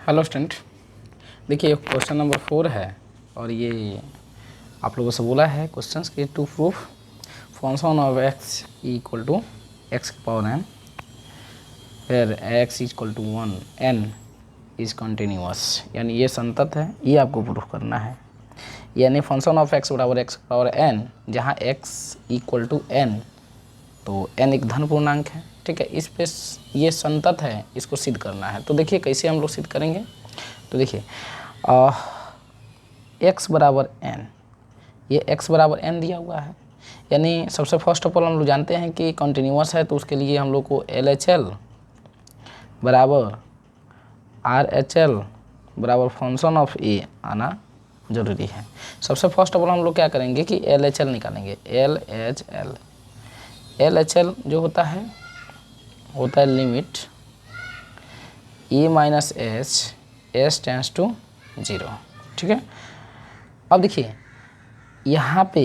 Hello student, देखिए question number 4 है और ये आप लोगों से बोला है क्वेश्चंस के to proof function of x equal to x की पावर n फिर x equal to 1 n is continuous, यानी ये संतत है, ये आपको प्रूफ करना है। यानी फंक्शन ऑफ x बराबर एक्स की पावर n, जहाँ x इक्वल टू n, तो n एक धन पूर्णांक है, ठीक है। इस पे ये संतत है, इसको सिद्ध करना है। तो देखिए कैसे हम लोग सिद्ध करेंगे। तो देखिए x बराबर n, ये x बराबर n दिया हुआ है, यानी सबसे फर्स्ट ऑफ ऑल हम लोग जानते हैं कि कंटिन्यूअस है, तो उसके लिए हम लोग को LHL बराबर RHL बराबर फंक्शन ऑफ a आना ज़रूरी है। सबसे फर्स्ट ऑफ ऑल हम लोग क्या करेंगे कि LHL निकालेंगे। LHL जो होता है limit e minus h tends to 0, ठीक है। अब देखिए यहाँ पे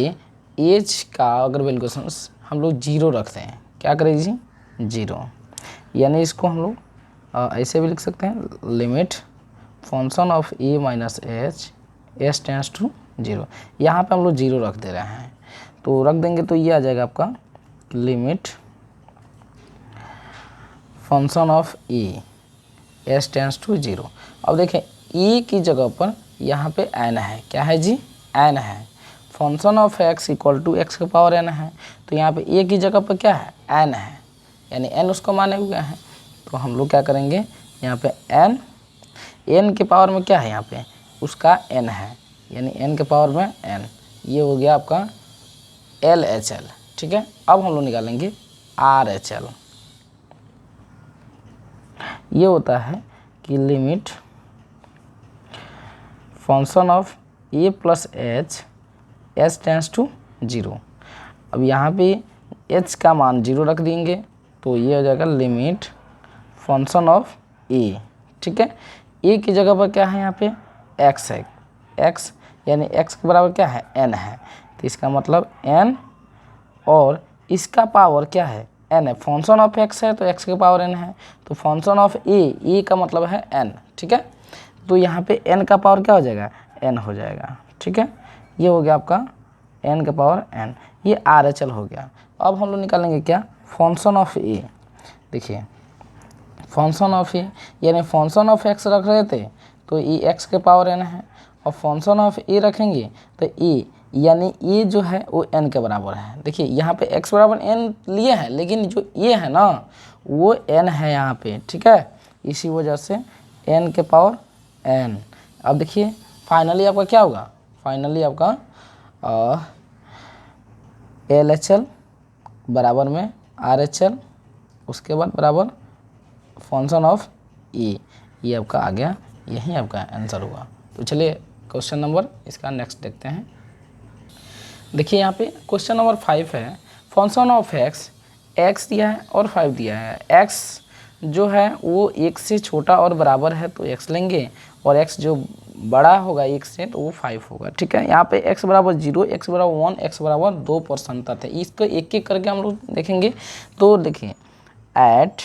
एज का अगर वैल्यूएशंस हम लोग 0 रखते हैं, क्या करें जी 0, यानी इसको हम लोग ऐसे भी लिख सकते हैं, limit function of e minus h tends to 0। यहाँ पे हम लोग 0 रख दे रहे हैं, तो रख देंगे तो ये आ जाएगा आपका limit function of e h tends to 0। अब देखें e की जगह पर यहाँ पे n है, क्या है जी n है। Function of x equal to x की पावर n है, तो यहाँ पे a की जगह पर क्या है n है, यानी n उसको माने हुए हैं। तो हम लोग क्या करेंगे, यहाँ पे n के पावर में क्या है, यहाँ पे उसका n है, यानी n के पावर में n, ये हो गया आपका LHL, ठीक है। अब हम लोग निकालेंगे RHL। ये होता है कि limit function of a plus h tends to 0। अब यहाँ पे h का मान 0 रख देंगे, तो ये हो जाएगा लिमिट फंक्शन ऑफ a, ठीक है। a की जगह पर क्या है, यहाँ पे x है, x यानी x के बराबर क्या है n है, तो इसका मतलब n और इसका पावर क्या है n है। फंक्शन ऑफ x है तो x के पावर n है, तो फंक्शन ऑफ a का मतलब है n, ठीक है। तो यहाँ पे n का पावर क्या हो जाएगा n हो जाएगा, ठीक है। ये हो गया आपका n का पावर n, ये RHL हो गया। अब हम लोग निकालेंगे क्या, फंक्शन ऑफ a। देखिए फंक्शन ऑफ a यानी फंक्शन ऑफ x रख रहे थे तो ये x के पावर n है, और फंक्शन ऑफ a रखेंगे तो a यानी ये जो है वो n के बराबर है। देखिए यहाँ पे x बराबर n लिए हैं, लेकिन जो ये है ना वो n है यहाँ पे, ठीक है। इसी वजह से n के पावर n। अब देखिए फाइनली आपका क्या होगा, फाइनली आपका LHL बराबर में RHL, उसके बाद बराबर फंक्शन ऑफ e, ये आपका आ गया, यही आपका आंसर हुआ। तो चलिए क्वेश्चन नंबर इसका नेक्स्ट देखते हैं। देखिए यहाँ पे क्वेश्चन नंबर 5 है, फंक्शन ऑफ x दिया है और 5 दिया है। x जो है वो 1 से छोटा और बराबर है तो x लेंगे, और x जो बड़ा होगा 1 से तो वो 5 होगा, ठीक है। यहाँ पे x बराबर 0, x बराबर 1, x बराबर 2 पर संतत है। इसको एक एक करके हम लोग देखेंगे। तो देखिए एट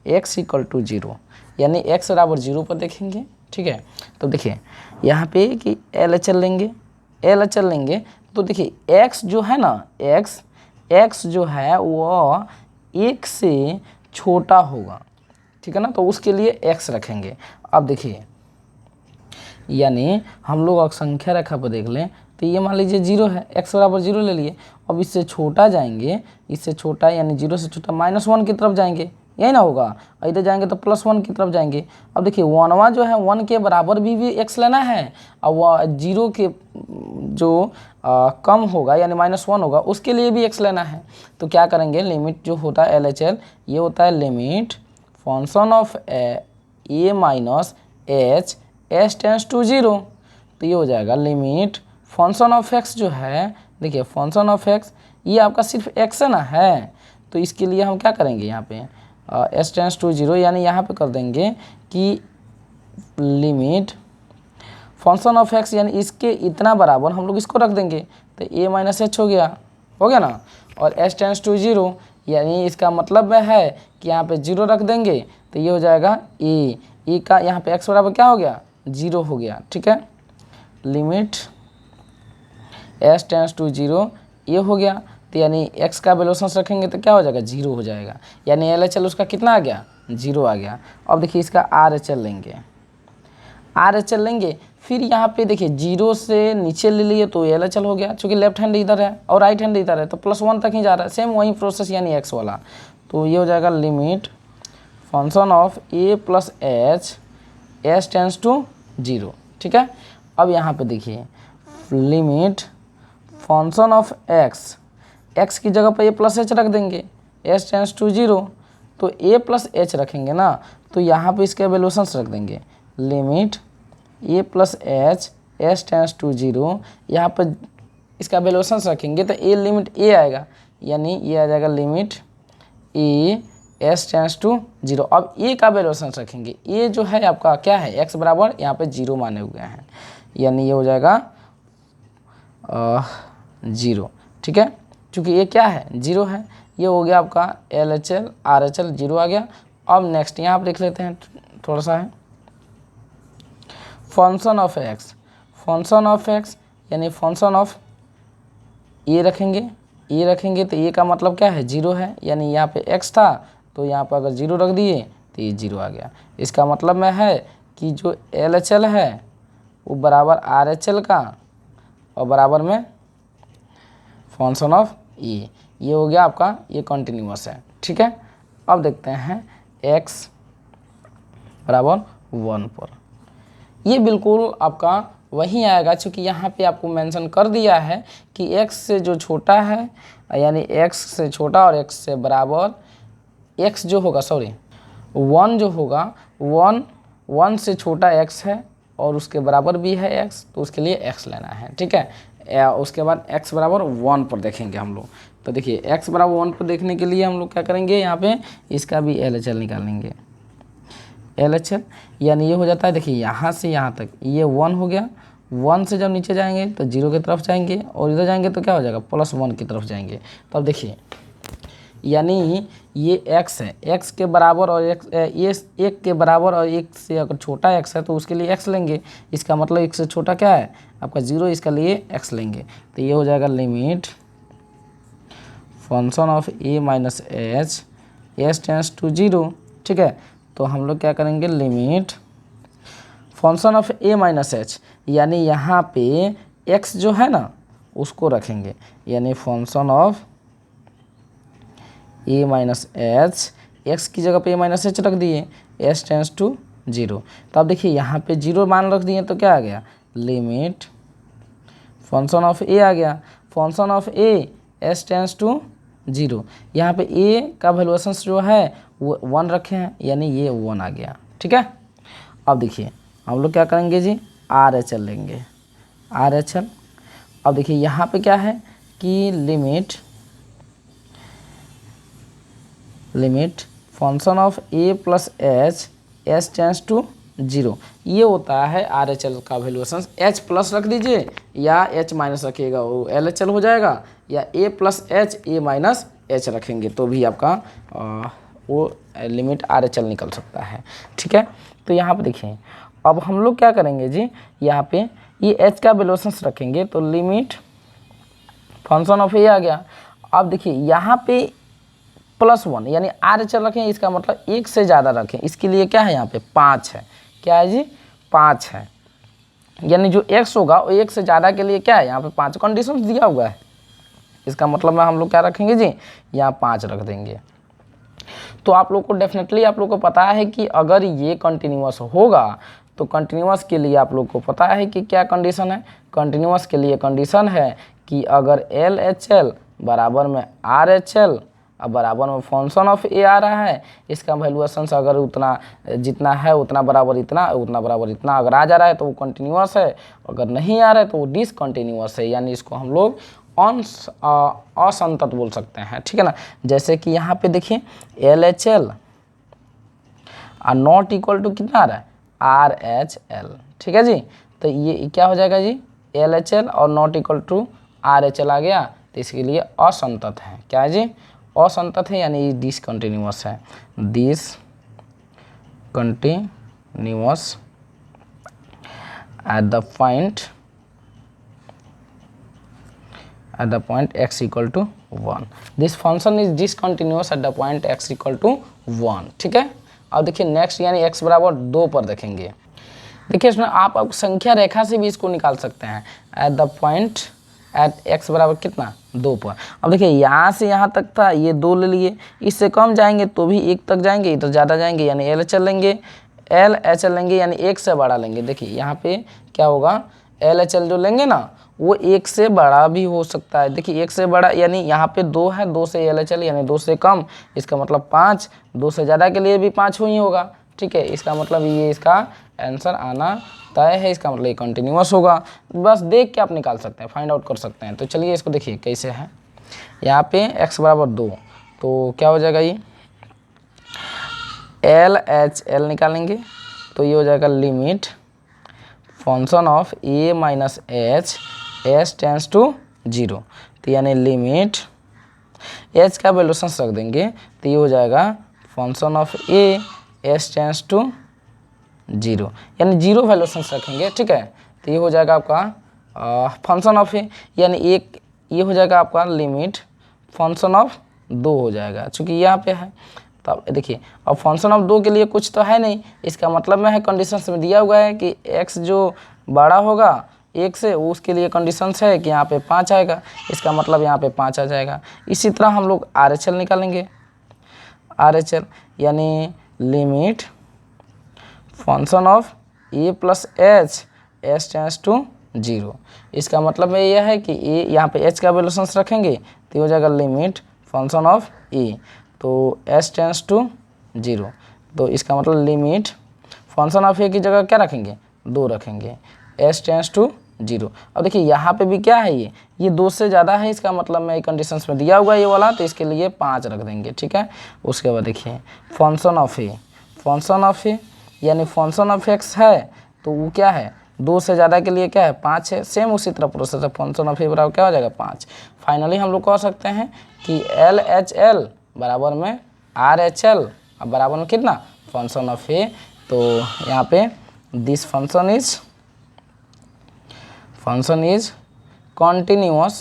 x इक्वल टू 0, यानी x बराबर 0 पर देखेंगे, ठीक है। तो देखिए यहाँ पे कि LHL लेंगे, तो देखिए x जो है ना, x जो है वो 1 से छोटा होगा, ठीक है ना, तो उसके लिए x रखेंगे। अब देखिए यानी हम लोग अगर संख्या रेखा पर देख लें तो ये मान लीजिए 0 है, x बराबर 0 ले लिए। अब इससे छोटा जाएंगे, इससे छोटा यानी 0 से छोटा -1 की तरफ जाएंगे, यही ना होगा। इधर जाएंगे तो +1 की तरफ जाएंगे। अब देखिए 1वां जो है 1 के बराबर भी x लेना है, और वह 0 के जो कम होगा यानी -1 होगा उसके लिए भी x लेना है। तो क्या करेंगे, लिमिट जो होता है LHL, ये होता है limit function of a minus h tends to 0। तो ये हो जाएगा लिमिट फंक्शन ऑफ x जो है, देखिए फंक्शन ऑफ x ये आपका सिर्फ x है ना है, तो इसके लिए हम क्या करेंगे यहाँ पे एच टेंस टू 0, यानी यहाँ पे कर देंगे कि लिमिट फंक्शन ऑफ x यानी इसके इतना बराबर हम लोग इसको रख देंगे, तो a माइनस एच हो गया ना, और एच टेंस टू 0 यानी इसका मतलब है कि यहाँ पे 0 रख देंगे, तो ये हो जाएगा a, ई का यहाँ पे x बराबर क्या हो गया 0 हो गया, ठीक है। लिमिट s टेंस टू 0 ये हो गया, तो यानी x का वैल्यूएशन रखेंगे तो क्या हो जाएगा 0 हो जाएगा, यानी LHL उसका कितना आ गया 0 आ गया। अब देखिए इसका RHL लेंगे, RHL लेंगे, फिर यहाँ पे देखिए 0 से नीचे ले लिए तो LHL हो गया, चूँकि लेफ्ट हैंड इधर है और राइट हैंड इधर है तो +1 तक ही जा रहा है, सेम वही प्रोसेस यानी x वाला। तो ये हो जाएगा limit function of a plus h s tends to 0, ठीक है। अब यहाँ पे देखिए लिमिट फंक्शन ऑफ x की जगह पर a प्लस एच रख देंगे, s टेंस टू 0, तो a प्लस एच रखेंगे ना, तो यहाँ पे इसके वैल्यूएशंस रख देंगे, limit a plus h s tends to 0, यहाँ पर इसका वैल्यूएशंस रखेंगे तो a लिमिट a आएगा, यानी ये आ जाएगा limit a s tends to 0। अब a का वैल्यूएशंस रखेंगे, a जो है आपका क्या है x बराबर यहाँ पे 0 माने हुए हैं, यानी ये हो जाएगा 0, ठीक है। चूँकि ये क्या है 0 है, ये हो गया आपका LHL RHL 0 आ गया। अब नेक्स्ट यहाँ पर देख लेते हैं थोड़ा सा है फंक्शन ऑफ x यानी फंक्शन ऑफ ये रखेंगे, तो ये का मतलब क्या है 0 है, यानी यहाँ पे x था तो यहाँ पर अगर 0 रख दिए तो ये 0 आ गया। इसका मतलब में है कि जो LHL है वो बराबर RHL का और बराबर में फंक्शन ऑफ ये हो गया आपका, ये कंटिन्यूअस है, ठीक है। अब देखते हैं x बराबर 1 पर, ये बिल्कुल आपका वही आएगा, क्योंकि यहाँ पे आपको मेंशन कर दिया है कि x से जो छोटा है यानी x से छोटा और x से बराबर x जो होगा 1 जो होगा 1 से छोटा x है और उसके बराबर भी है x, तो उसके लिए x लेना है, ठीक है। उसके बाद x बराबर 1 पर देखेंगे हम लोग, तो देखिए x बराबर 1 पर देखने के लिए हम लोग क्या करेंगे, यहाँ पे इसका भी LHL निकालेंगे, LHL यानी ये हो जाता है, देखिए यहाँ से यहाँ तक ये 1 हो गया, 1 से जब नीचे जाएंगे तो 0 की तरफ जाएंगे और इधर जाएंगे तो क्या हो जाएगा +1 की तरफ जाएंगे। तो अब देखिए यानी ये x है, x के बराबर और ये 1 के बराबर और 1 से अगर छोटा x है तो उसके लिए x लेंगे, इसका मतलब 1 से छोटा क्या है आपका 0, इसका लिए x लेंगे, तो ये हो जाएगा limit function of a minus h s tends to 0, ठीक है। तो हम लोग क्या करेंगे, limit function of a minus h, यानी यहाँ पे x जो है ना उसको रखेंगे, यानी function of a minus H, x की जगह पे a माइनस एच रख दिए, s टेंस टू 0। तो अब देखिए यहाँ पे 0 मान रख दिए तो क्या आ गया, लिमिट फंक्शन ऑफ a आ गया, function of a s tends to 0, यहाँ पे a का वैल्यूएशन जो है वो 1 रखे हैं, यानी ये 1 आ गया, ठीक है। अब देखिए हम लोग क्या करेंगे जी, RHL लेंगे, RHL। अब देखिए यहाँ पे क्या है कि limit function of a plus h s tends to 0, ये होता है RHL का वैल्यूएशन। h प्लस रख दीजिए या h माइनस रखिएगा वो LHL हो जाएगा, या a plus H a minus H रखेंगे तो भी आपका वो लिमिट RHL निकल सकता है, ठीक है। तो यहाँ पे देखिए अब हम लोग क्या करेंगे जी, यहाँ पे ये h का वैल्यूएशन रखेंगे तो लिमिट फंक्शन ऑफ a आ गया। अब देखिए यहाँ पे +1 यानी RHL रखें, इसका मतलब 1 से ज़्यादा रखें, इसके लिए क्या है यहाँ पे 5 है, क्या है जी 5 है, यानी जो x होगा वो 1 से ज़्यादा के लिए क्या है यहाँ पे 5 कंडीशन दिया हुआ है, इसका मतलब में हम लोग क्या रखेंगे जी यहाँ 5 रख देंगे। तो आप लोग को डेफिनेटली आप लोग को पता है कि अगर ये कंटिन्यूअस होगा तो कंटिन्यूअस के लिए आप लोग को पता है कि क्या कंडीशन है, कंटिन्यूअस के लिए कंडीशन है कि अगर LHL बराबर में RHL अब बराबर में फंक्शन ऑफ a आ रहा है, इसका वैल्यूएशन अगर उतना जितना है उतना बराबर इतना, उतना बराबर इतना अगर आ जा रहा है तो वो कंटिन्यूअस है, अगर नहीं आ रहा है तो वो डिसकंटिन्यूअस है, यानी इसको हम लोग असंतत बोल सकते हैं, ठीक है ना। जैसे कि यहाँ पे देखिए LHL नॉट इक्वल टू कितना आ रहा है RHL, ठीक है जी। तो ये क्या हो जाएगा जी LHL और नॉट इक्वल टू RHL आ गया, तो इसके लिए असंतत है, क्या है जी असंतत है, यानी डिसकंटिन्यूअस है, discontinuous discontinuous at the point x equal to 1. This function is discontinuous at the point x equal to 1. ठीक है, अब देखिए नेक्स्ट यानी x बराबर 2 पर देखेंगे. देखिए इसमें आप संख्या रेखा से भी इसको निकाल सकते हैं. At the point at x बराबर कितना 2 पर. अब देखिए यहाँ से यहाँ तक था, ये 2 ले लिए, इससे कम जाएंगे तो भी 1 तक जाएंगे, इधर ज़्यादा जाएंगे यानी एल एच एल लेंगे, एल एच एल लेंगे यानी 1 से बड़ा लेंगे. देखिए यहाँ पे क्या होगा, एल एच एल जो लेंगे ना वो 1 से बड़ा भी हो सकता है. देखिए 1 से बड़ा यानी यहाँ पे 2 है, 2 से एल एच एल यानी 2 से कम, इसका मतलब 5, 2 से ज़्यादा के लिए भी 5 ही होगा. ठीक है, इसका मतलब ये इसका आंसर आना तय है, इसका मतलब ये कंटिन्यूअस होगा. बस देख के आप निकाल सकते हैं, फाइंड आउट कर सकते हैं. तो चलिए इसको देखिए कैसे है. यहाँ पे x बराबर 2, तो क्या हो जाएगा, ये एल एच एल निकालेंगे तो ये हो जाएगा limit function of a minus H S tends to 0. तो यानी लिमिट h का वैल्यूशंस रख देंगे तो ये हो जाएगा function of a s tends to 0 यानी 0 वैल्यूशंस रखेंगे. ठीक है, तो ये हो जाएगा आपका फंक्शन ऑफ a यानी एक, ये हो जाएगा आपका लिमिट फंक्शन ऑफ 2 हो जाएगा चूँकि यहाँ पे है. तब देखिए अब फंक्शन ऑफ 2 के लिए कुछ तो है नहीं, इसका मतलब में है कंडीशंस में दिया हुआ है कि x जो बड़ा होगा 1 से उसके लिए कंडीशंस है कि यहाँ पे 5 आएगा, इसका मतलब यहाँ पे 5 आ जाएगा. इसी तरह हम लोग आर एच एल निकालेंगे. आर एच एल यानी limit function of a plus h S tends to 0. इसका मतलब में यह है कि ए यहाँ पे एच का वैल्यूशंस रखेंगे तो हो जाएगा लिमिट फंक्शन ऑफ ए, तो एस टेंस टू 0. तो इसका मतलब लिमिट फंक्शन ऑफ ए की जगह क्या रखेंगे, 2 रखेंगे, एस टेंस टू 0. अब देखिए यहाँ पे भी क्या है, ये 2 से ज़्यादा है, इसका मतलब में कंडीशंस में दिया हुआ है ये वाला, तो इसके लिए 5 रख देंगे. ठीक है, उसके बाद देखिए फंक्शन ऑफ ए यानी फंक्शन ऑफ एक्स है तो वो क्या है, 2 से ज़्यादा के लिए क्या है 5 है. सेम उसी तरह प्रोसेस है, फंक्शन ऑफ ए बराबर क्या हो जाएगा 5. फाइनली हम लोग कह सकते हैं कि एल एच एल बराबर में आर एच एल अब बराबर में कितना फंक्शन ऑफ ए. तो यहाँ पे this function is continuous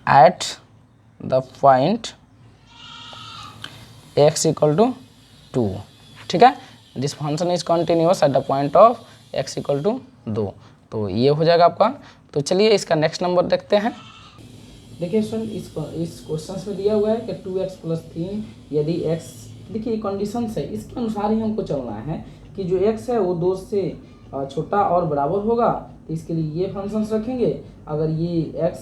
at the point x equal to 2. ठीक है, this function is continuous at the point of x equal to 2. तो ये हो जाएगा आपका. तो चलिए इसका नेक्स्ट नंबर देखते हैं. देखिए स्टूडेंट इस क्वेश्चन में दिया हुआ है कि 2x प्लस 3 यदि x, देखिए कंडीशन है इसके अनुसार ही हमको चलना है कि जो x है वो 2 से छोटा और बराबर होगा तो इसके लिए ये फंक्शंस रखेंगे, अगर ये x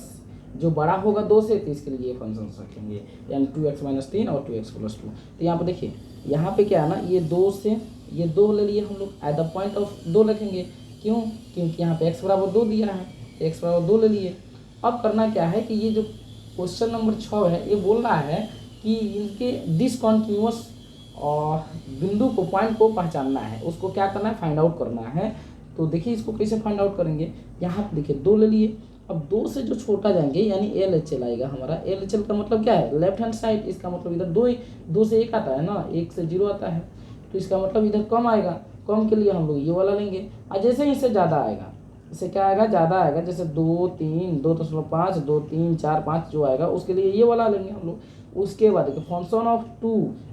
जो बड़ा होगा 2 से तो इसके लिए ये फंक्शंस रखेंगे यानी 2x माइनस 3 और 2x प्लस 2. तो यहाँ पे देखिए यहाँ पे क्या है ना, ये 2 से ये 2 ले लिए हम लोग, एट द पॉइंट ऑफ 2 रखेंगे. क्यों, क्योंकि यहाँ पे x बराबर 2 दिया है, x बराबर 2 ले लिए. अब करना क्या है कि ये जो क्वेश्चन नंबर 6 है ये बोल रहा है कि इनके डिसकंटिन्यूअस बिंदु को, पॉइंट को पहचानना है, उसको क्या करना है फाइंड आउट करना है. तो देखिए इसको कैसे फाइंड आउट करेंगे. यहाँ पे देखिए 2 ले लिए, अब 2 से जो छोटा जाएंगे यानी एल एच एल आएगा हमारा. एल एच एल का मतलब क्या है, लेफ्ट हैंड साइड, इसका मतलब इधर 2 से 1 आता है ना, 1 से 0 आता है, तो इसका मतलब इधर कम आएगा. कम के लिए हम लोग ये वाला लेंगे, और जैसे ही इससे ज़्यादा आएगा, इससे क्या आएगा ज़्यादा आएगा, जैसे 2, 3, 2.5, 2, 3, 4, 5 जो आएगा उसके लिए ये वाला लेंगे हम लोग. उसके बाद देखिए फंक्शन ऑफ 2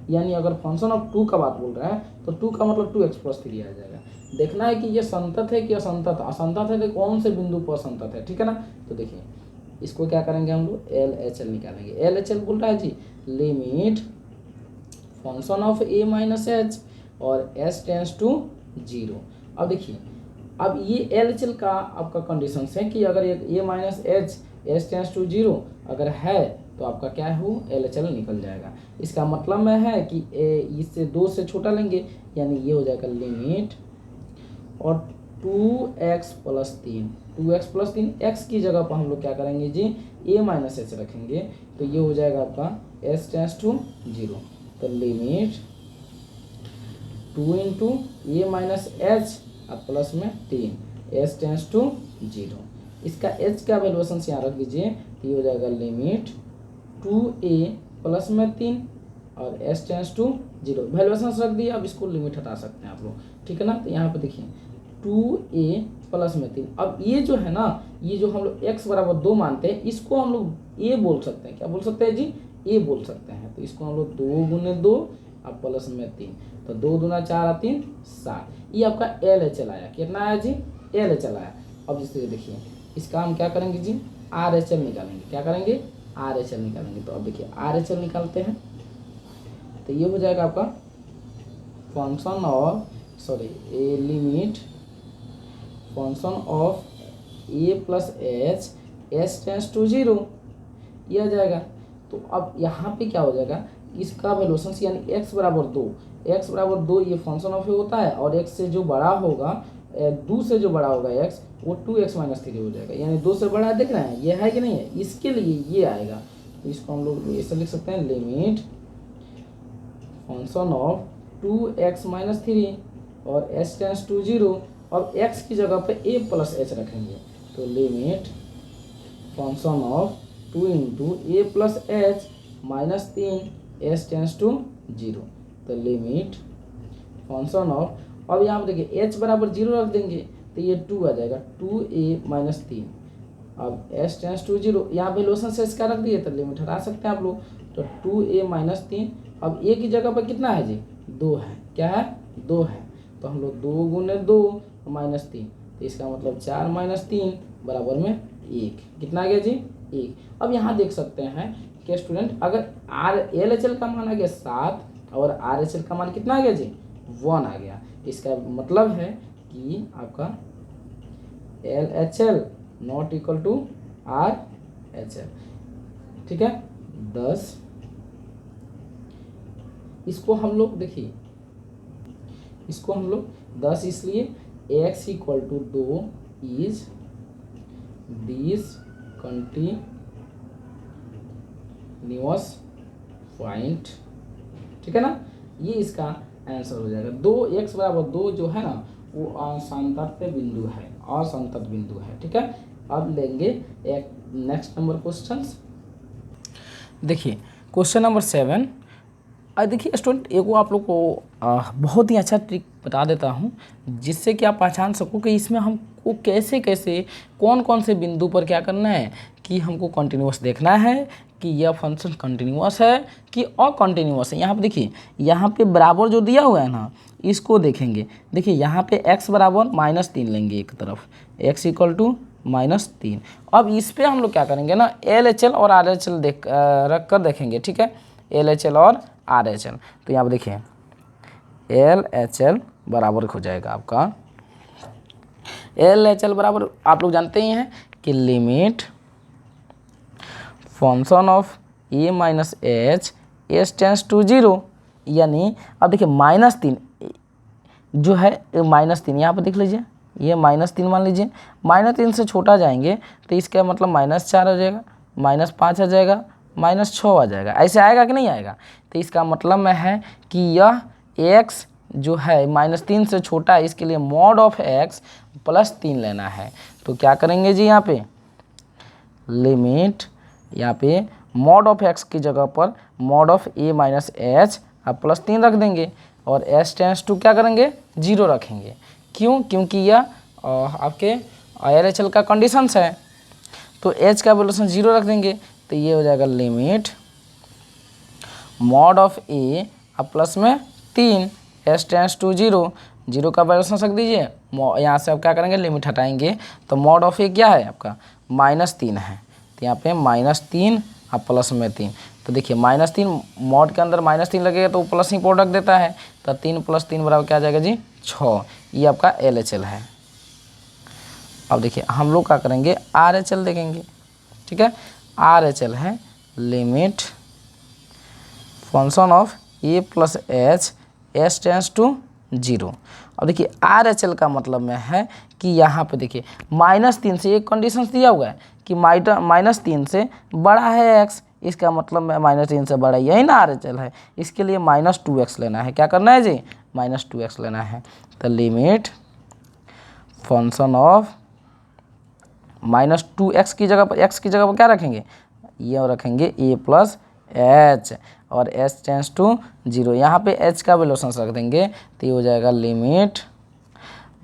यानी अगर फंक्शन ऑफ 2 का बात बोल रहा है तो 2 का मतलब 2x प्लस 3 आ जाएगा. देखना है कि ये संतत है कि असंतत. असंतत है तो कौन से बिंदु पर असंतत है, ठीक है ना. तो देखिए इसको क्या करेंगे हम लोग, एल एच एल निकालेंगे. एल एच एल बोल रहा है जी limit function of A minus H और एस टेंस टू 0. अब देखिए अब ये एल एच एल का आपका कंडीशन है कि अगर A minus H S tends to 0 अगर है तो आपका क्या है वो एल एच एल निकल जाएगा. इसका मतलब में है कि इससे 2 से छोटा लेंगे यानी ये हो जाएगा लिमिट और 2x प्लस 3 x की जगह पर हम लोग क्या करेंगे जी a माइनस एच रखेंगे तो ये हो जाएगा आपका s टेंस टू 0. तो limit 2 into a minus H और प्लस में 3 s टेंस टू 0. इसका h का वैल्यूएशन यहाँ रख दीजिए तो ये हो जाएगा लिमिट 2a प्लस में 3 और s टेंस टू 0 वैल्यूएशन रख दिया। अब इसको लिमिट हटा सकते हैं आप लोग, ठीक है ना। तो यहाँ पे देखिए 2a प्लस में 3, अब ये जो है ना, ये जो हम लोग x बराबर 2 मानते हैं, इसको हम लोग a बोल सकते हैं। क्या बोल सकते हैं जी? a बोल सकते हैं। तो इसको हम लोग 2 गुने 2 अब प्लस में 3, तो 2 दूना 4 और 3 7। ये आपका LHL आया। कितना आया जी? LHL आया। अब इसे देखिए, इसका हम क्या करेंगे जी? RHL निकालेंगे। क्या करेंगे? RHL निकालेंगे। तो अब देखिए RHL निकालते हैं, तो ये हो जाएगा आपका function of a limit function of a plus h tends to 0, ये आ जाएगा। तो अब यहाँ पे क्या हो जाएगा, इसका वैल्यूएशन यानी x बराबर 2 ये फंक्शन ऑफ ए होता है, और x से जो बड़ा होगा, 2 से जो बड़ा होगा x, वो 2x माइनस 3 हो जाएगा। यानी 2 से बड़ा है, देख रहे हैं ये है कि नहीं है, इसके लिए ये आएगा। तो इसको हम लोग ऐसे लिख सकते हैं, limit function of 2x minus 3 और h टेंस टू 0। अब x की जगह पे a प्लस एच रखेंगे, तो limit function of 2 into a plus h minus 3 h tends to 0। तो लिमिट फंक्शन ऑफ, अब यहाँ पे देखिए h बराबर 0 रख देंगे, तो ये 2 आ जाएगा, 2a माइनस 3। अब h टेंस टू 0, यहाँ वैल्यूएशन से इसका रख दिए, तो लिमिट हटा सकते हैं आप लोग। तो 2a माइनस 3, अब a की जगह पर कितना है जी? 2 है। क्या है? 2 है। तो हम लोग 2 गुने 2 माइनस 3, तो इसका मतलब 4 माइनस 3 बराबर में 1। कितना आ गया जी? 1। अब यहाँ देख सकते हैं कि स्टूडेंट, अगर LHL का मान आ गया 7 और RHL का मान कितना आ गया जी? 1 आ गया। इसका मतलब है कि आपका LHL not equal to RHL, ठीक है। 10, इसको हम लोग देखिए, इसको हम लोग 10 इसलिए x equal to 2 is this continuous point, ठीक है ना। ये इसका आंसर हो जाएगा। 2x बराबर 2 जो है ना, वो असंतत बिंदु है, असंतत बिंदु है, ठीक है। अब लेंगे एक नेक्स्ट नंबर क्वेश्चंस। देखिए क्वेश्चन नंबर 7। देखिए स्टूडेंट, एक वो आप लोग को बहुत ही अच्छा ट्रिक बता देता हूँ, जिससे कि आप पहचान सको कि इसमें हमको कैसे कैसे कौन कौन से बिंदु पर क्या करना है, कि हमको कंटिन्यूअस देखना है कि यह फंक्शन कंटिन्यूअस है कि अकंटिन्यूअस है। यहाँ पे देखिए, यहाँ पे बराबर जो दिया हुआ है ना, इसको देखेंगे। देखिए यहाँ पे x बराबर -3 लेंगे एक तरफ, x इक्वल टू -3। अब इस पर हम लोग क्या करेंगे ना, LHL और RHL रख कर देखेंगे, ठीक है। LHL और RHL, तो यहाँ पर देखिए LHL बराबर हो जाएगा आपका, LHL बराबर आप लोग जानते ही हैं कि limit function of a minus H S tends to 0। यानी अब देखिए -3 जो है, -3 यहाँ पर देख लीजिए, ये -3 मान लीजिए, -3 से छोटा जाएंगे तो इसका मतलब -4 हो जाएगा, -5 आ जाएगा, -6 आ जाएगा। ऐसे आएगा कि नहीं आएगा? तो इसका मतलब में है कि यह x जो है -3 से छोटा है, इसके लिए मॉड ऑफ x +3 लेना है। तो क्या करेंगे जी, यहाँ पे लिमिट, यहाँ पे मॉड ऑफ x की जगह पर mod of a minus H अब +3 रख देंगे, और s टेंस टू क्या करेंगे? 0 रखेंगे। क्यों? क्योंकि यह आपके LHL का कंडीशंस है। तो h का वैल्यूएशन 0 रख देंगे, तो ये हो जाएगा लिमिट मॉड ऑफ a अब प्लस में 3 s टेंस टू 0, 0 का वैल्यूएशन रख दीजिए। यहाँ से अब क्या करेंगे, लिमिट हटाएंगे, तो मॉड ऑफ a क्या है आपका? -3 है। तो यहाँ पे -3 अब प्लस में 3, तो देखिए -3 मॉड के अंदर -3 लगेगा तो प्लस ही प्रोडक्ट देता है, तो 3 + 3 बराबर क्या आ जाएगा जी? 6। ये आपका LHL है। अब देखिए हम लोग क्या करेंगे, RHL देखेंगे, ठीक है। RHL है limit function of a plus h S tends to 0। अब देखिए RHL का मतलब में है कि यहाँ पे देखिए -3 से एक कंडीशन दिया हुआ है कि -3 से बड़ा है x, इसका मतलब में -3 से बड़ा, यही ना RHL है। इसके लिए -2x लेना है। क्या करना है जी? -2x लेना है। तो लिमिट फंक्शन ऑफ -2x की जगह पर, x की जगह पर क्या रखेंगे? ये रखेंगे a प्लस एच, और एच टेंस टू 0, यहाँ पे एच का वैल्यूशंस रख देंगे तो ये हो जाएगा लिमिट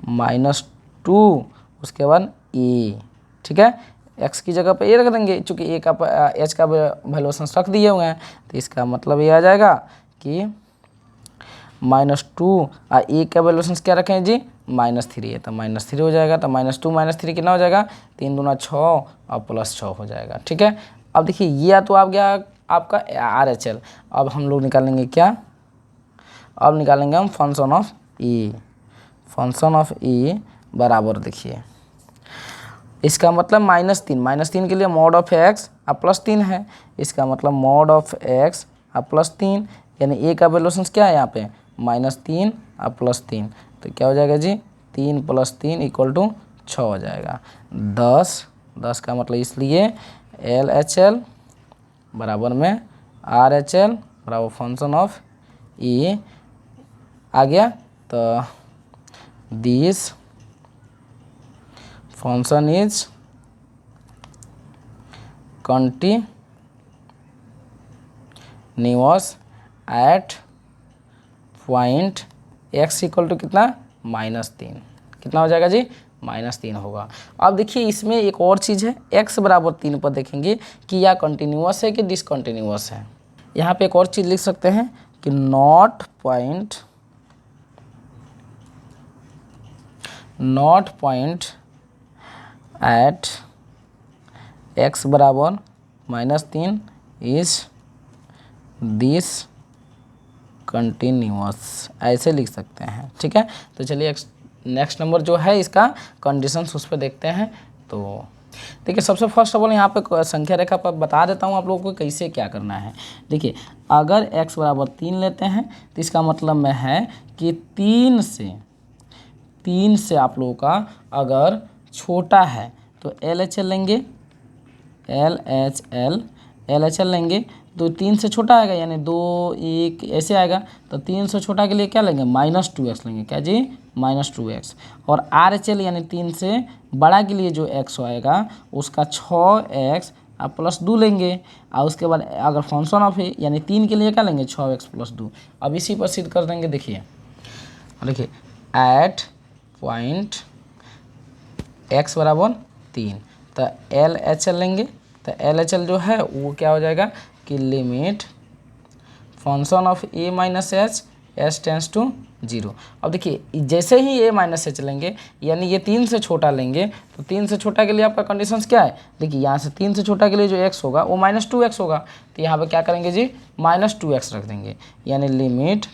-2 उसके बाद ए, ठीक है। एक्स की जगह पे ए रख देंगे, चूँकि ए का एच का वैल्यूशंस रख दिए हुए हैं, तो इसका मतलब ये आ जाएगा कि -2 और ए का वैल्यूशंस क्या रखें जी -3 है, तो -3 हो जाएगा। तो -2 -3 कितना हो जाएगा, 3 दूना 6 और +6 हो जाएगा, ठीक है। अब देखिए ये तो आप गया आपका RHL। अब हम लोग निकालेंगे क्या, अब निकालेंगे हम function of E. Function of E बराबर देखिए इसका मतलब -3 के लिए मॉड ऑफ एक्स और +3 है, इसका मतलब मॉड ऑफ एक्स और +3, यानी ए का वैल्यूशंस क्या है यहाँ पे -3 और +3, तो क्या हो जाएगा जी 3 + 3 = 6 हो जाएगा। 10 का मतलब इसलिए LHL बराबर में RHL बराबर फंक्शन ऑफ ई आ गया। तो this function is continuous at point x equal to कितना -3, कितना हो जाएगा जी -3 होगा। अब देखिए इसमें एक और चीज़ है, x बराबर 3 पर देखेंगे कि यह कंटिन्यूअस है कि डिसकंटिन्यूअस है। यहाँ पे एक और चीज़ लिख सकते हैं कि नॉट पॉइंट एट x बराबर -3 इज दिस कंटिन्यूअस, ऐसे लिख सकते हैं, ठीक है। तो चलिए नेक्स्ट नंबर जो है इसका कंडीशंस उस पर देखते हैं। तो देखिए सबसे फर्स्ट ऑफ ऑल यहाँ पे संख्या रेखा पर बता देता हूँ आप लोगों को कैसे क्या करना है। देखिए अगर x बराबर 3 लेते हैं तो इसका मतलब में है कि 3 से आप लोगों का अगर छोटा है तो LHL लेंगे, LHL लेंगे, तो 3 से छोटा आएगा यानी 2 1 ऐसे आएगा, तो 3 से छोटा के लिए क्या लेंगे -2x लेंगे, क्या जी -2x। और RHL यानी 3 से बड़ा के लिए जो x आएगा उसका 6x और +2 लेंगे, और उसके बाद अगर फंक्शन ऑफ है यानी 3 के लिए क्या लेंगे 6x + 2। अब इसी पर सिद्ध कर देंगे। देखिए एट पॉइंट x बराबर 3, तो LHL लेंगे, तो LHL जो है वो क्या हो जाएगा कि limit function of a - h tends to 0। अब देखिए जैसे ही a - h लेंगे यानी ये 3 से छोटा लेंगे, तो 3 से छोटा के लिए आपका कंडीशंस क्या है, देखिए यहाँ से 3 से छोटा के लिए जो x होगा वो -2x होगा, तो यहाँ पे क्या करेंगे जी -2x रख देंगे, यानी लिमिट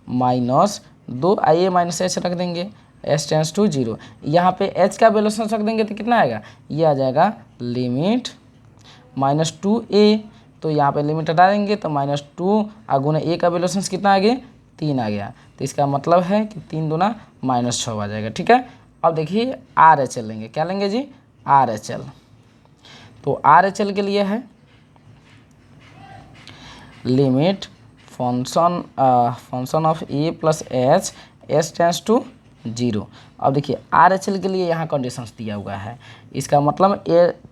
-2 a - h रख देंगे, h टेंस टू 0। यहाँ पे h का वैल्यूशंस रख देंगे तो कितना आएगा, ये आ जाएगा लिमिट -2a, तो यहाँ पे लिमिट हटा देंगे तो -2 गुना a का वैल्यूशंस कितना आ गया 3 आ गया, तो इसका मतलब है कि 3 दूना -6 आ जाएगा, ठीक है। अब देखिए RHL लेंगे, क्या लेंगे जी RHL, तो RHL के लिए है limit function of a + h tends to 0। अब देखिए RHL के लिए यहाँ कंडीशंस दिया हुआ है, इसका मतलब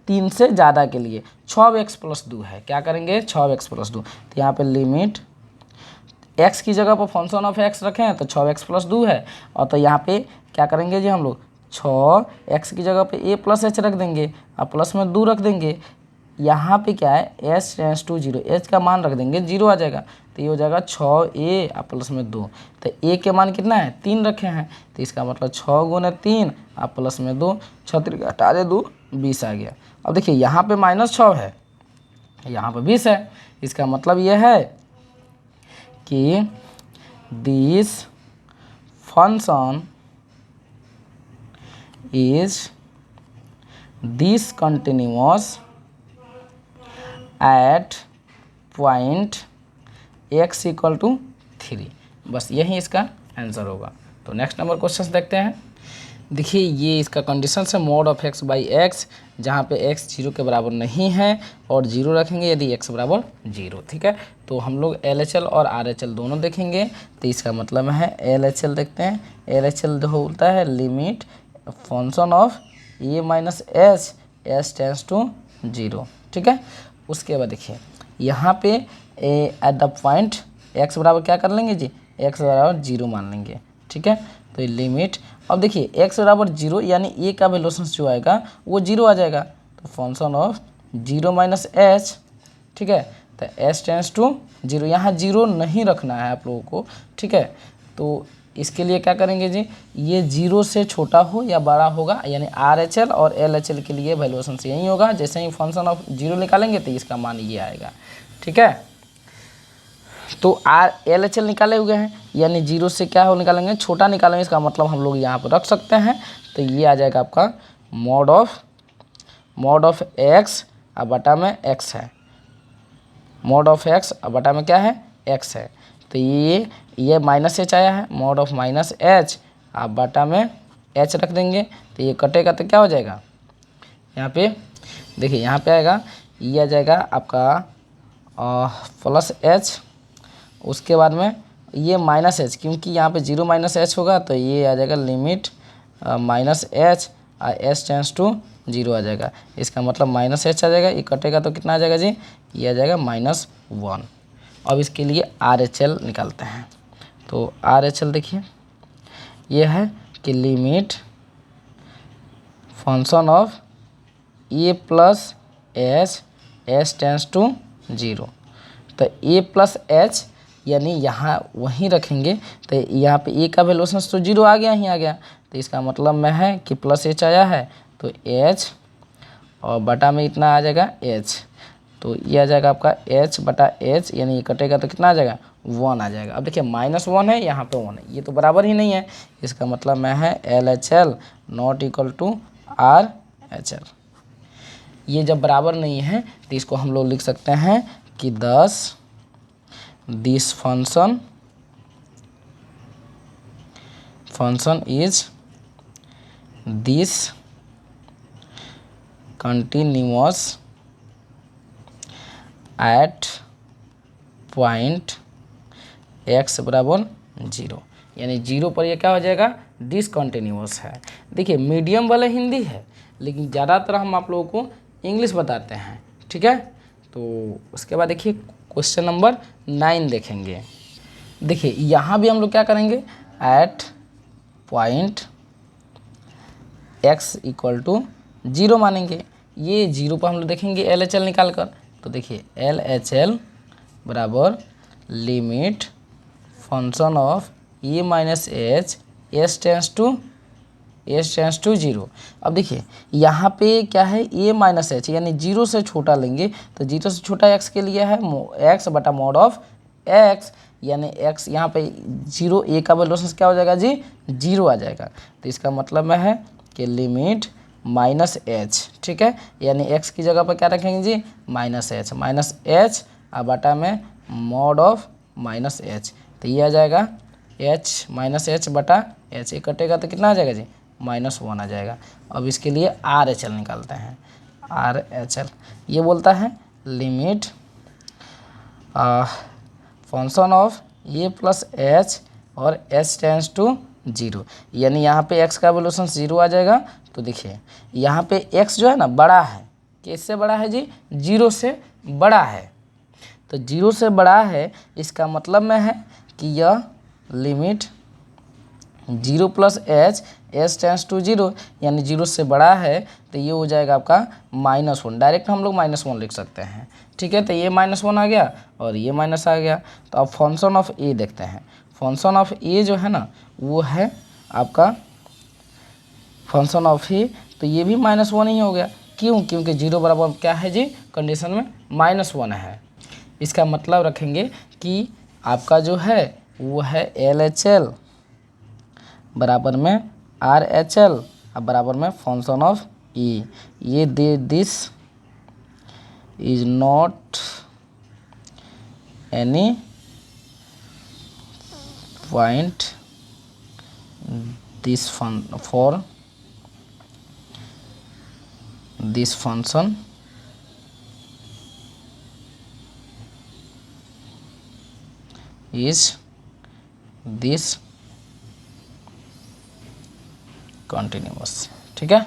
3 से ज़्यादा के लिए 6x + 2 है, क्या करेंगे 6x + 2, तो यहाँ पे लिमिट x की जगह पर फंक्शन ऑफ x रखें हैं तो 6x + 2 है, और तो यहाँ पे क्या करेंगे जी हम लोग 6x की जगह पे a + h रख देंगे और प्लस में 2 रख देंगे, यहाँ पे क्या है h टेंस टू 0, h का मान रख देंगे 0 आ जाएगा, तो ये हो जाएगा 6a और प्लस में 2, तो a के मान कितना है 3 रखे हैं, तो इसका मतलब 6 गुना 3 और प्लस में 2, 6 3 हटा दे 2 20 आ गया। अब देखिए यहाँ पे -6 है, यहाँ पे 20 है, इसका मतलब ये है कि this function is discontinuous at point x = 3, बस यही इसका आंसर होगा। तो नेक्स्ट नंबर क्वेश्चन देखते हैं। देखिए ये इसका कंडीशन है mod of x by x, जहाँ पे x 0 के बराबर नहीं है और 0 रखेंगे यदि x बराबर 0, ठीक है। तो हम लोग LHL और RHL दोनों देखेंगे, तो इसका मतलब है LHL देखते हैं। LHL जो होता है limit function of a - h tends to 0, ठीक है। उसके बाद देखिए यहाँ पे एट द पॉइंट x बराबर क्या कर लेंगे जी, x बराबर 0 मान लेंगे। ठीक है, तो लिमिट, अब देखिए x बराबर 0 यानी a का वैल्यूशन जो आएगा वो 0 आ जाएगा, तो फंक्शन ऑफ 0 माइनस एच। ठीक है, तो एच टेंस टू 0, यहाँ 0 नहीं रखना है आप लोगों को। ठीक है, तो इसके लिए क्या करेंगे जी, ये 0 से छोटा हो या बड़ा होगा, यानी आर एच एल और एल एच एल के लिए वैल्यूएशन से यही होगा। जैसे ही फंक्शन ऑफ 0 निकालेंगे तो इसका मान ये आएगा। ठीक है, तो आर एल एच एल निकाले हुए हैं, यानी 0 से क्या हो निकालेंगे, छोटा निकालेंगे, इसका मतलब हम लोग यहाँ पर रख सकते हैं। तो ये आ जाएगा आपका मॉड ऑफ एक्स अब बटा में एक्स है, मॉड ऑफ एक्स अब बटा में क्या है, एक्स है। तो ये माइनस एच आया है, मॉड ऑफ माइनस एच अब बटा में एच रख देंगे, तो ये कटेगा तो क्या हो जाएगा, यहाँ पे देखिए यहाँ पे आएगा, ये आ जाएगा आपका प्लस एच, उसके बाद में ये माइनस एच, क्योंकि यहाँ पे 0 माइनस एच होगा तो ये आ जाएगा limit minus h h tends to 0 आ जाएगा। इसका मतलब माइनस एच आ जाएगा, ये कटेगा तो कितना आ जाएगा जी, ये आ जाएगा -1। अब इसके लिए आर एच एल निकालते हैं। तो आर एच एल देखिए ये है कि limit function of a plus h h tends to 0। तो ए प्लस एच यानी यहाँ वहीं रखेंगे, तो यहाँ पे ए का वैल्यूशन तो 0 आ गया, ही आ गया, तो इसका मतलब में है कि प्लस एच आया है, तो एच और बटा में इतना आ जाएगा एच, तो ये आ जाएगा आपका एच बटा एच, यानी ये कटेगा तो कितना आ जाएगा, 1 आ जाएगा। अब देखिए -1 है, यहाँ पे 1 है, ये तो बराबर ही नहीं है, इसका मतलब में है L H L not equal to R H L. ये जब बराबर नहीं है तो इसको हम लोग लिख सकते हैं कि this function is this continuous at point x बराबर 0, यानी 0 पर ये क्या हो जाएगा, डिसकंटिन्यूअस है। देखिए मीडियम वाला हिंदी है, लेकिन ज़्यादातर हम आप लोगों को इंग्लिश बताते हैं। ठीक है, तो उसके बाद देखिए क्वेश्चन नंबर 9 देखेंगे। देखिए यहाँ भी हम लोग क्या करेंगे, at point x equal to 0 मानेंगे। ये 0 पर हम लोग देखेंगे एल एच एल निकाल कर, तो देखिए एल एच एल बराबर limit function of A minus h h tends to 0। अब देखिए यहाँ पे क्या है, ए माइनस एच, यानी 0 से छोटा लेंगे, तो 0 से छोटा x के लिए है x बटा मॉड ऑफ x, यानी x यहाँ पे 0, ए का वैल्यूशन क्या हो जाएगा जी, 0 आ जाएगा। तो इसका मतलब में है कि लिमिट माइनस एच, ठीक है, यानी x की जगह पर क्या रखेंगे जी, माइनस एच अब बटा में मॉड ऑफ माइनस एच, तो ये आ जाएगा h माइनस एच बटा एच, ये कटेगा तो कितना आ जाएगा जी, -1 आ जाएगा। अब इसके लिए आर एच एल निकालते हैं। आर एच एल ये बोलता है limit function of a plus H और एच टेंस टू 0, यानी यहाँ पे x का वैल्यूशन 0 आ जाएगा। तो देखिए यहाँ पे x जो है ना बड़ा है, किससे बड़ा है जी, 0 से बड़ा है, तो 0 से बड़ा है, इसका मतलब में है कि यह limit 0 plus h h tends to 0, यानी 0 से बड़ा है, तो ये हो जाएगा आपका -1, डायरेक्ट हम लोग -1 लिख सकते हैं। ठीक है, तो ये -1 आ गया और ये माइनस आ गया। तो अब फंक्शन ऑफ ए देखते हैं। फंक्शन ऑफ ए जो है ना वो है आपका फंक्शन ऑफ ए, तो ये भी -1 ही हो गया। क्यों, क्योंकि 0 बराबर क्या है जी, कंडीशन में -1 है। इसका मतलब रखेंगे कि आपका जो है वो है एल एच एल बराबर में आर एच एल अब बराबर में फंक्शन ऑफ ई, ये this is not any point this for this function is this continuous. ठीक है,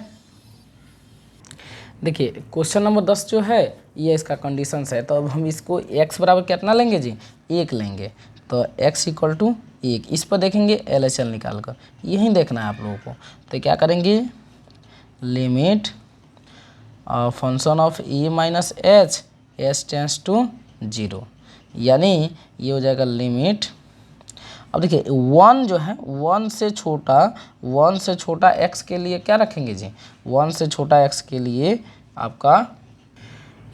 देखिए क्वेश्चन नंबर 10 जो है ये इसका कंडीशंस है, तो अब हम इसको x बराबर कितना लेंगे जी, 1 लेंगे। तो x इक्वल टू 1, इस पर देखेंगे LHL निकाल कर, यही देखना है आप लोगों को। तो क्या करेंगे, limit function of e minus H S tends to 0, यानी ये हो जाएगा लिमिट। अब देखिए 1 जो है 1 से छोटा x के लिए क्या रखेंगे जी, 1 से छोटा x के लिए आपका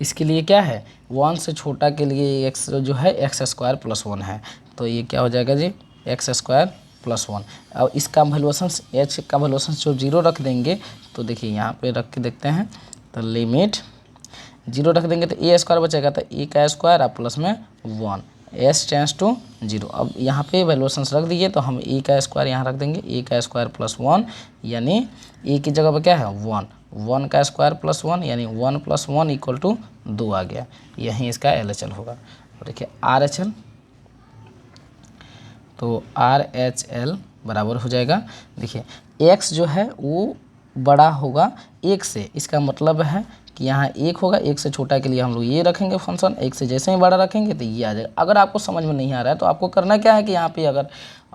इसके लिए क्या है, 1 से छोटा के लिए x जो है एक्स स्क्वायर प्लस 1 है, तो ये क्या हो जाएगा जी, एक्स स्क्वायर प्लस 1। अब इसका वैल्यूएशन h का वैल्यूएशन जो 0 रख देंगे, तो देखिए यहाँ पे रख के देखते हैं, तो लिमिट 0 रख देंगे तो ए स्क्वायर बचेगा, तो ए का स्क्वायर आप प्लस में 1 एस टेंस टू 0। अब यहाँ पे वैल्यूएशंस रख दिए, तो हम ए का स्क्वायर यहाँ रख देंगे, ए का स्क्वायर प्लस 1, यानी ए की जगह पर क्या है 1 का स्क्वायर प्लस 1, यानी 1 प्लस 1 इक्वल टू 2 आ गया। यहीं इसका LHL होगा। और देखिए RHL, तो RHL बराबर हो जाएगा, देखिए x जो है वो बड़ा होगा 1 से, इसका मतलब है कि यहाँ 1 होगा, 1 से छोटा के लिए हम लोग ये रखेंगे फंक्शन, 1 से जैसे ही बड़ा रखेंगे तो ये आ जाएगा। अगर आपको समझ में नहीं आ रहा है तो आपको करना क्या है कि यहाँ पे अगर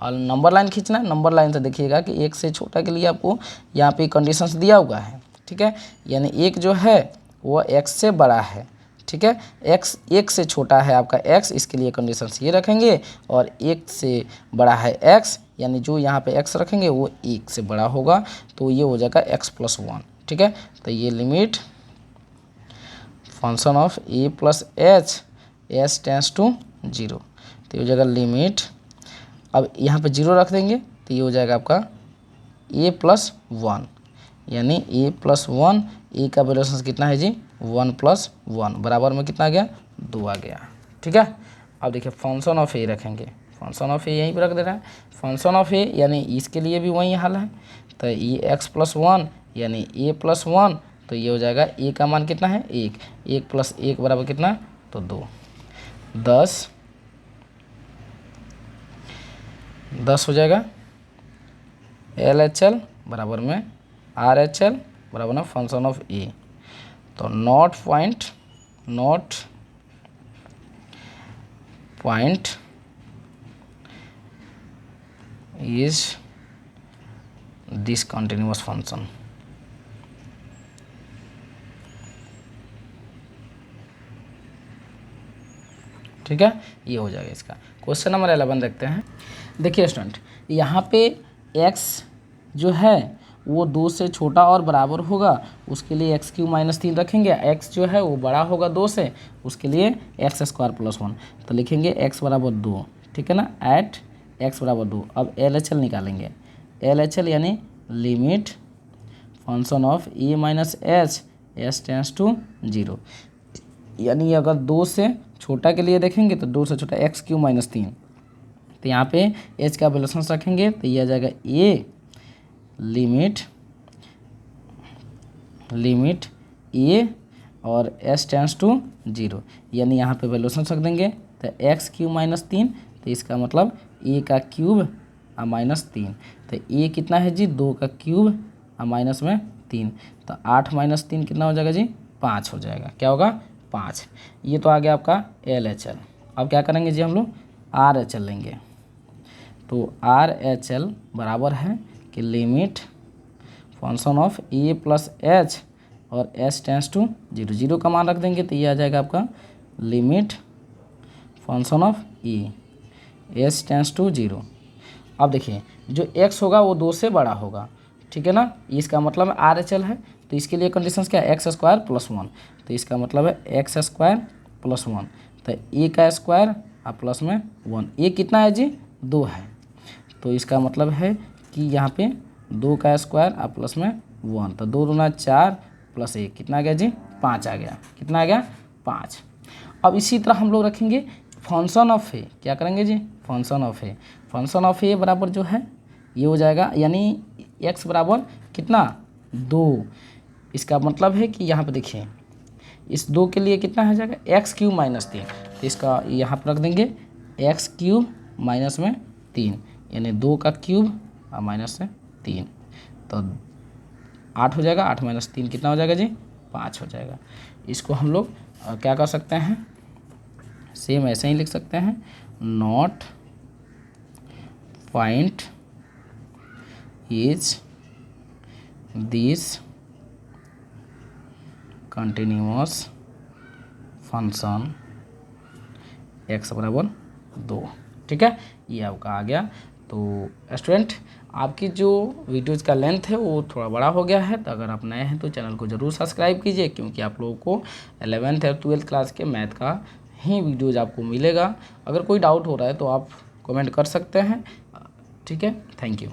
नंबर लाइन खींचना है, नंबर लाइन से देखिएगा कि 1 से छोटा के लिए आपको यहाँ पे कंडीशंस दिया हुआ है, ठीक है, यानी 1 जो है वो x से बड़ा है, ठीक है, x 1 से छोटा है आपका x, इसके लिए कंडीशंस ये रखेंगे, और 1 से बड़ा है x, यानी जो यहाँ पे x रखेंगे वो 1 से बड़ा होगा, तो ये हो जाएगा x प्लस 1, ठीक है। तो ये limit function of a plus h S tends to 0, तो ये हो जाएगा लिमिट, अब यहाँ पे 0 रख देंगे तो ये हो जाएगा आपका a प्लस 1, यानी a प्लस 1, ए का वैल्यूएशन कितना है जी 1 प्लस 1, बराबर में कितना आ गया 2 आ गया, ठीक है। अब देखिए फंक्शन ऑफ ए रखेंगे, फंक्शन ऑफ ए यहीं पर रख दे रहा है, फंक्शन ऑफ ए यानी इसके लिए भी वही हाल है, तो ये एक्स प्लस 1 यानी a प्लस 1, तो ये हो जाएगा a का मान कितना है 1, 1 प्लस 1 बराबर कितना, तो 2, 10 हो जाएगा। LHL बराबर में RHL बराबर में फंक्शन ऑफ ए, तो not point is discontinuous function, ठीक है, ये हो जाएगा इसका। क्वेश्चन नंबर 11 देखते हैं। देखिए स्टूडेंट, यहाँ पे x जो है वो 2 से छोटा और बराबर होगा, उसके लिए एक्स क्यू माइनस 3 रखेंगे, x जो है वो बड़ा होगा 2 से, उसके लिए एक्स स्क्वायर प्लस 1, तो लिखेंगे x बराबर 2, ठीक है ना, एट x बराबर 2। अब LHL निकालेंगे, LHL यानी limit function of e minus H S tends to 0, यानी अगर 2 से छोटा के लिए देखेंगे तो 2 से छोटा एक्स क्यू माइनस 3, तो यहाँ पे h का वैल्यूएशन रखेंगे तो ये आ जाएगा a लिमिट a और s टेंस टू 0, यानी यहाँ पे वैल्यूएशन रख देंगे तो एक्स क्यू माइनस 3, तो इसका मतलब a का क्यूब माइनस 3, तो a कितना है जी 2 का क्यूब माइनस में 3, तो 8 माइनस 3 कितना हो जाएगा जी 5 हो जाएगा, क्या होगा 5। ये तो आ गया आपका LHL। अब क्या करेंगे जी हम लोग RHL लेंगे, तो RHL बराबर है कि limit function of a plus H और एस टेंस टू 0, 0 का मान रख देंगे तो ये आ जाएगा आपका limit function of a s tends to 0। अब देखिए जो x होगा वो 2 से बड़ा होगा, ठीक है ना, इसका मतलब RHL है, तो इसके लिए कंडीशंस क्या है एक्स स्क्वायर प्लस 1, तो इसका मतलब है एक्स स्क्वायर प्लस 1, तो a का स्क्वायर और प्लस में 1, a कितना है जी 2 है, तो इसका मतलब है कि यहाँ पे 2 का स्क्वायर और प्लस में 1, तो 2 दूना 4 प्लस 1 कितना आ गया जी 5 आ गया, कितना आ गया 5। अब इसी तरह हम लोग रखेंगे फंक्शन ऑफ ए, क्या करेंगे जी फंक्शन ऑफ ए बराबर जो है ये हो जाएगा, यानी x बराबर कितना 2, इसका मतलब है कि यहाँ पे देखिए इस 2 के लिए कितना हो जाएगा एक्स क्यूब माइनस 3, तो इसका यहाँ पर रख देंगे एक्स क्यूब माइनस में 3, यानी 2 का क्यूब और माइनस से 3, तो 8 हो जाएगा, 8 माइनस 3 कितना हो जाएगा जी 5 हो जाएगा। इसको हम लोग क्या कर सकते हैं, सेम ऐसे ही लिख सकते हैं, not find is this continuous function x बराबर 2। ठीक है, ये आपका आ गया। तो स्टूडेंट आपकी जो वीडियोज़ का लेंथ है वो थोड़ा बड़ा हो गया है, तो अगर आप नए हैं तो चैनल को ज़रूर सब्सक्राइब कीजिए, क्योंकि आप लोगों को 11th और 12th क्लास के मैथ का ही वीडियोज़ आपको मिलेगा। अगर कोई डाउट हो रहा है तो आप कमेंट कर सकते हैं। ठीक है, थैंक यू।